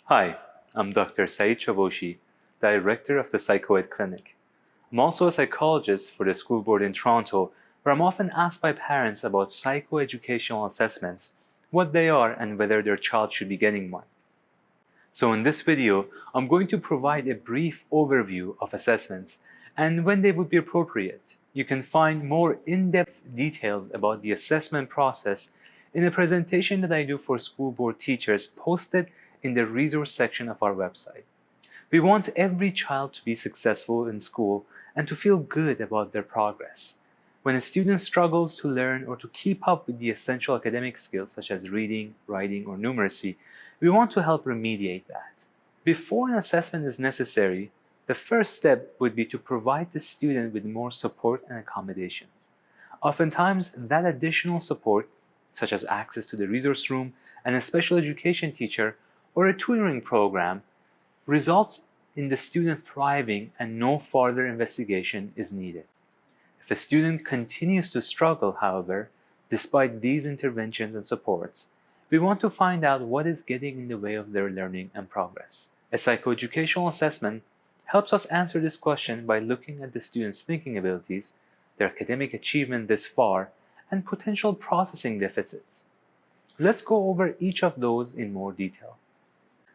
Hi, I'm Dr. Saeed, Director of the Psychoed Clinic. I'm also a psychologist for the school board in Toronto, where I'm often asked by parents about psychoeducational assessments, what they are, and whether their child should be getting one. So in this video, I'm going to provide a brief overview of assessments and when they would be appropriate. You can find more in-depth details about the assessment process in a presentation that I do for school board teachers posted in the resource section of our website. We want every child to be successful in school and to feel good about their progress. When a student struggles to learn or to keep up with the essential academic skills such as reading, writing, or numeracy, we want to help remediate that. Before an assessment is necessary, the first step would be to provide the student with more support and accommodations. Oftentimes, that additional support, such as access to the resource room and a special education teacher or a tutoring program, results in the student thriving and no further investigation is needed. If a student continues to struggle, however, despite these interventions and supports, we want to find out what is getting in the way of their learning and progress. A psychoeducational assessment helps us answer this question by looking at the student's thinking abilities, their academic achievement this far, and potential processing deficits. Let's go over each of those in more detail.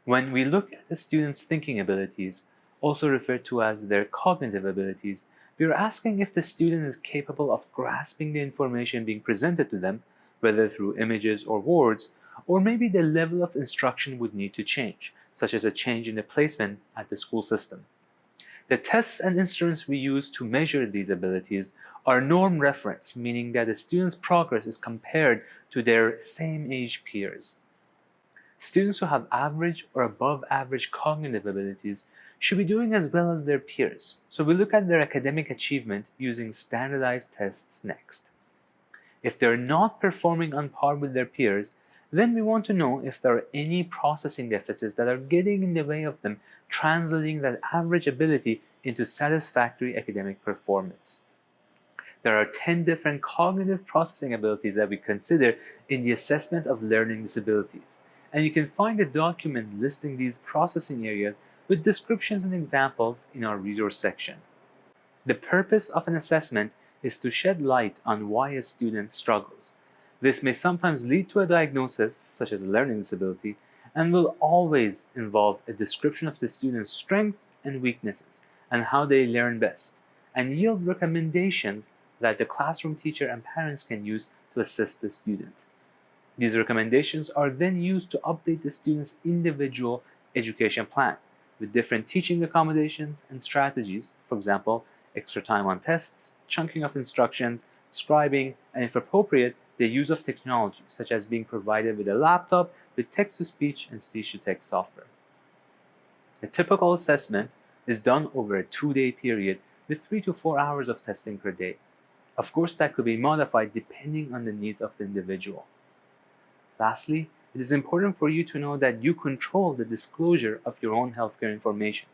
When we look at the student's thinking abilities, also referred to as their cognitive abilities, we are asking if the student is capable of grasping the information being presented to them, whether through images or words, or maybe the level of instruction would need to change, such as a change in the placement at the school system. The tests and instruments we use to measure these abilities are norm reference, meaning that the student's progress is compared to their same age peers. Students who have average or above average cognitive abilities should be doing as well as their peers, so we look at their academic achievement using standardized tests next. If they're not performing on par with their peers, then we want to know if there are any processing deficits that are getting in the way of them translating that average ability into satisfactory academic performance. There are 10 different cognitive processing abilities that we consider in the assessment of learning disabilities, and you can find a document listing these processing areas with descriptions and examples in our resource section. The purpose of an assessment is to shed light on why a student struggles. This may sometimes lead to a diagnosis, such as a learning disability, and will always involve a description of the student's strengths and weaknesses and how they learn best, and yield recommendations that the classroom teacher and parents can use to assist the student. These recommendations are then used to update the student's individual education plan with different teaching accommodations and strategies, for example, extra time on tests, chunking of instructions, scribing, and if appropriate, the use of technology, such as being provided with a laptop with text-to-speech and speech-to-text software. A typical assessment is done over a 2-day period with 3 to 4 hours of testing per day. Of course, that could be modified depending on the needs of the individual. Lastly, it is important for you to know that you control the disclosure of your own healthcare information.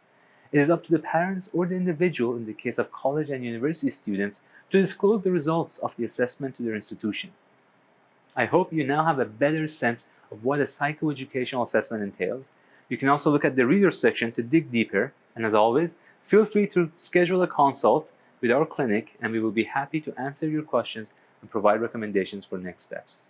It is up to the parents or the individual, in the case of college and university students, to disclose the results of the assessment to their institution. I hope you now have a better sense of what a psychoeducational assessment entails. You can also look at the resource section to dig deeper, and as always, feel free to schedule a consult with our clinic and we will be happy to answer your questions and provide recommendations for next steps.